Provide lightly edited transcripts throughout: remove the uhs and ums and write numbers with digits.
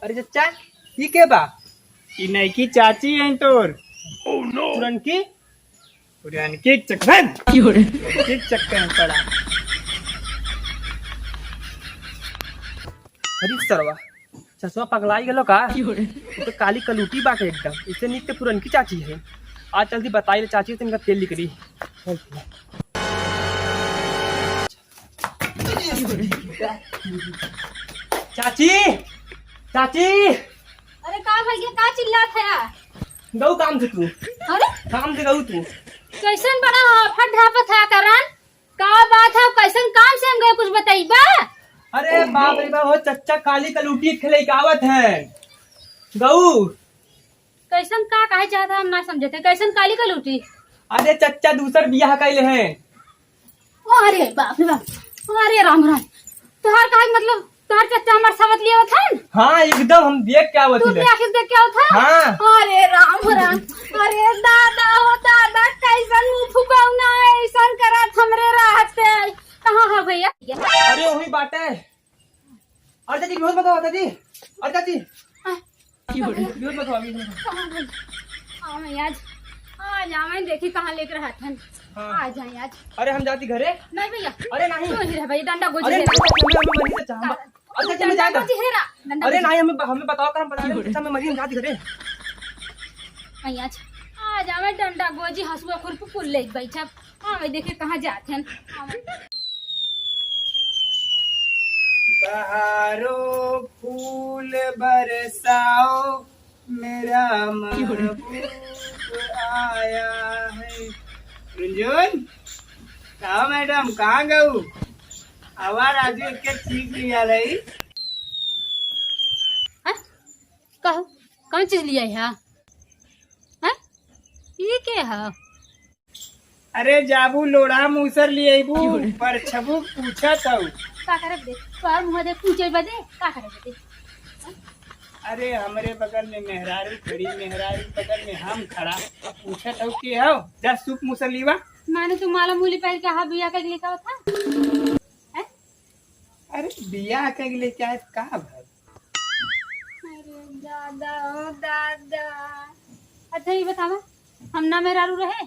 अरे चचा ये के बा? ई नैकी चाची है तोर पुरनकी पुरानकी चक्कर में पड़ा। अरे सरवा चचवा पगलाई गेलो का? वो तो काली कलूटी बाटे एकदम। इससे नीक तो पुरनकी चाची है। आज जल्दी बताई ले चाची से इनका तेल निकली। चाची चाची अरे का भैया का चिल्लात है? गऊ काम से तू अरे काम से गऊ तू। कैसन बड़ा फट ढापत है करन? का बात है? कैसन काम से हम गए कुछ बताइबा? अरे बाप रे बाप हो चच्चा काली कलूटी खेले आवत है गऊ। कैसन का कहे चाहता हम ना समझते। कैसन काली का लूटी? अरे चच्चा दूसर बियाह कैले हैं। अरे बाप रे बाप, अरे राम राम। तुहार का मतलब तुहार चच्चा हमार सावत लिया था? हाँ एकदम हम देख क्या तू भी आखिर देख क्या था? हाँ। अरे राम राम, अरे दादा हो दादा, कैसन मुंह फुकाऊ ना ऐसन करत हमरे रहते। कहाँ है भैया? अरे वही बात है। अरे चाची बहुत बताओ चाची। अरे चाची बहुत बताओ अभी। हाँ मैं आज मैं देखी कहाँ लेकर रहा था। हाँ। आ जाए आज। अरे हम जाती घरे। नहीं भैया, अरे नहीं। क्यों नहीं रहा भैया? डंडा गोजी अरे है। अरे चाची मैं जाता। गोजी है ना? डंडा अरे गोजी। नहीं हमें बताओ कर हम बता रहे हैं। मैं मरी हम जाती घरे। मैं आज मैं डंडा गोजी हसुआ खुरपू पुल ले बैठा। हाँ मैं देखे कहाँ जाते हैं। बहारो फूल बरसाओ मेरा महबूब आया है। रुंजुन कहा मैडम कहाँ गऊ? आवाज आज के ठीक लिया रही। कहो कौन चीज लिया है? हैं? ये क्या है? अरे जाबू लोढ़ा मूसर लिए पर छबू पूछा था। का करे दे? तोहर मुंह दे पूछे बदे का करे दे? अरे हमरे बगल में मेहरारू खड़ी, मेहरारू बगल में हम खड़ा। पूछा था कि हो जा सूप मूसर लीवा। मैंने तो माला मूली पहन के हाँ बिया का लिखा था। हैं? अरे बिया के लिए क्या है का भाई? अरे दादा ओ दादा। अच्छा ये बतावा, हम ना मेहरारू रहे?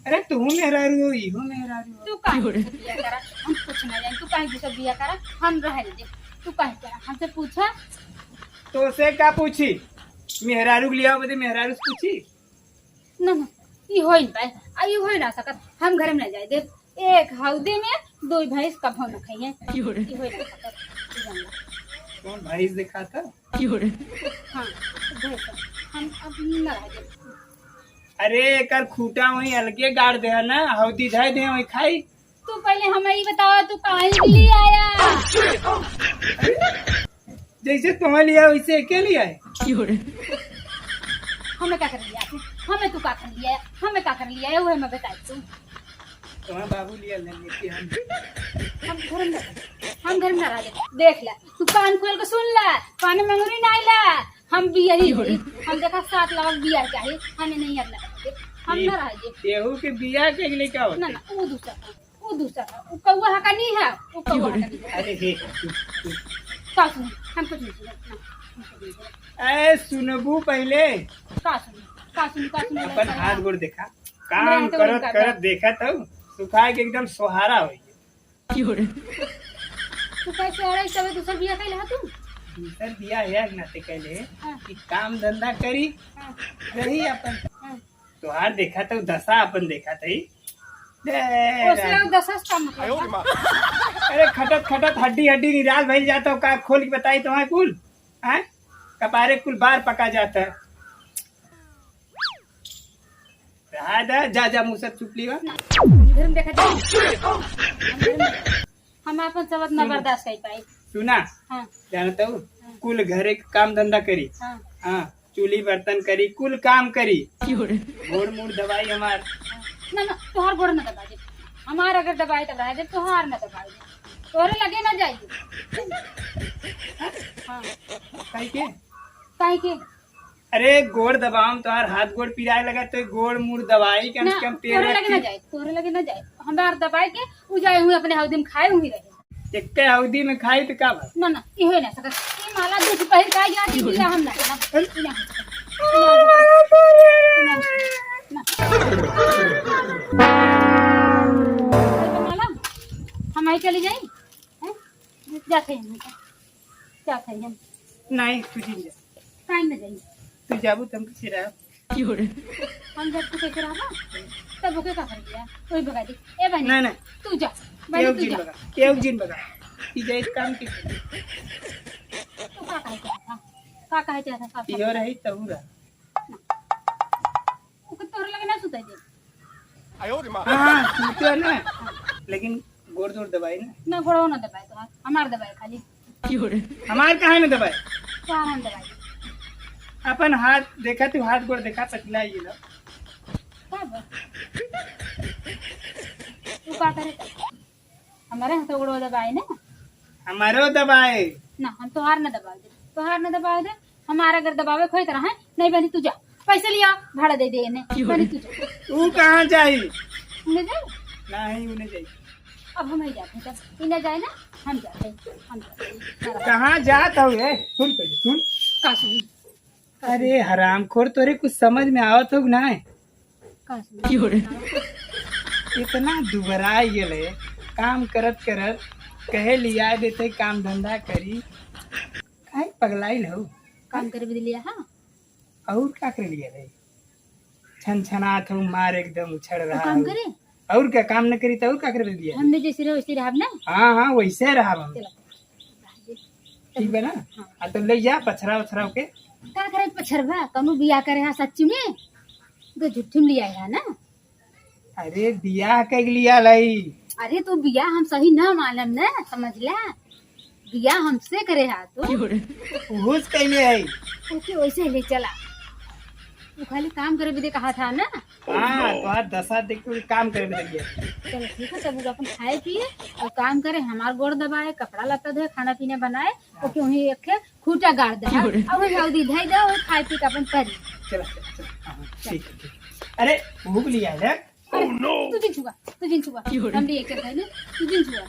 अरे तू मेहरारू हो, इहो मेहरारू हो। तू काहे बिया करा? हम कुछ ना जाने। तू काहे दूसरा बिया करा? हम रहे दे। तू काहे करा? हमसे पूछा? तो से का पूछी? मेहरारू लिया बदे मेहरारू से पूछी? ना ना ये हो ही पाए। आई हो ही ना सकत। हम घर में न जाए दे। एक हौदे में दो भैंस का भाव न खाइए। ये हो ही ना सकत। तू जानला। कौन भैंस दिखा था? हाँ भैंस हम अब न रह दे। अरे एकर खूटा वही अलगे गाड़ दे ना, हौदी जाए दे वही खाई। तू पहले हमें ये बताओ, तू कहाँ के लिए आया? जैसे तुम्हें लिया वैसे के लिए आए। हमें क्या कर लिया? हमें तू क्या कर लिया? हमें क्या कर लिया है वो हमें बता तू। तुम्हें बाबू लिया लेने की हम घर में रह दे। देख ले तू कान खोल के सुन ले। कान में अंगूरी नहीं ला। हम भी यही हम देखा 7 लाख बिया चाहिए। हमें नहीं अपना हम न रह दे। केहू के बिया के लिए क्या होता? ना ना वो दूसरा वो कौवा हका नहीं है। वो कौवा हका नहीं है। अरे हे का सुन? हम कुछ नहीं सुना। ए सुनबू पहले का सुन अपन हाथ गोड़ देखा। काम करत करत देखा तो सुखा के एकदम सोहारा हो गया। तू कैसे आ रहा है? सब दूसरा बिया कैले तू? दूसर बिया है नाते कहले कि काम धंधा करी रही अपन। तोहार देखा तो दशा अपन देखा था। अरे खटत खटत हड्डी हड्डी निराल भइल जाता हो। का खोल के बताई तुम्हारे कुल है कपारे कुल बार पका जाता है। जा जा मुँह सब चुप लिवा। हम अपन सबक न बर्दाश्त कर पाई। सुना हाँ जानता हूँ कुल घरे काम धंधा करी। हाँ हाँ चूल्ही बर्तन करी कुल काम करी। गोड़ मुड़ दवाई हमार ना ना तोहार गोड़ न दबा दे। हमार अगर दबाई तब रह दे तोहार न दबाई दे। तोरे लगे ना जाइए। हाँ काहे के? के अरे गोड़ दबाम तोहार हाथ गोड़ पिराए लगा तो गोड़ मुड़ दवाई कम से कम तोरे लगे ना जाए। तोरे लगे ना जाए। हमार दबाई के उ जाए हुए अपने हौदी में खाए हुई रहे। एक अवधि में खाई तो का बात ना ना ये हो ना सकत ई माला दूध पहिर का गया कि बिया हम ना माला हम आई चली जाई हैं जाते हैं जाते हैं नहीं तू जिन जा टाइम में जाई तू जाबू तुम किसी रहा हम जब तू कैसे रहा तब ओके का कर दिया कोई बगा दे ए बहनी नहीं नहीं तू जा बहनी एक तू जिन जा बगा एक जिन बगा ई जाए काम की तू का कहे चाहता साफ इहो रही तब रहा ओके तोर लगे ना सुताई दे हाँ सुनते हो ना लेकिन गोड़ जोड़ दबाई ना ना घोड़ो ना दबाए तो हमार दबाए खाली हमार कहाँ में दबाई तो हम दबाए अपन हाथ देखा तू हाथ गोड़ देखा सकला ये ना कब तू का करे हमारे हाथ गोड़ो दबाए ना हमारो दबाए ना हम तोहार ना दबाए दे तोहार ना दबाए दे हमारा अगर दबावे खोई तरह है नहीं बनी तू जा पैसे लिया भाड़ा दे दे इन्हें बनी तू जा तू कहाँ जाई उन्हें जाए नहीं उन्हें जाई अब हम ही जाते हैं तो इन्हें जाए ना हम जाते हैं कहाँ जात हो ये सुन पहले सुन का सुनी अरे हरामखोर तोरे कुछ समझ में आवत हो ना का सुनी इतना दुबरा गेले काम करत करत कहे लिया देते काम धंधा करी काहे पगलाइल हो काम करे भी लिया हाँ और क्या कर लिया रे छन छनात हो मार एकदम उछड़ तो रहा काम हो करे और क्या काम न करी तो और क्या कर दिया हमने जैसे रहे वैसे रहा ना हाँ हाँ वैसे रहा हम चलो ठीक है ना हाँ तो ले जा पछरा उछरा के का करे पछरवा कनु बिया करे हा सच्ची में तो झूठी में लिया है ना अरे बियाह के लिया लाई अरे तो बिया हम सही ना मालम ना समझ ला बिया हमसे करे हा तो घूस कैले आई ओके वैसे ले चला वो खाली काम करे भी दे कहा था ना हाँ तो आज दशा देख के काम करे लग गया चलो ठीक है तब अपन खाए पिए और काम करे हमार गोड़ दबाए कपड़ा लत्ता धोए खाना पीना बनाए ओके वहीं रखे खूटा गाड़ दे अब वही हल्दी धई दो और खाए पी के अपन करी चला चला चला हाँ, ठीक है ठीक है। अरे भूख लिया है तू जिन छुआ हम भी एक है ना तू जिन छुआ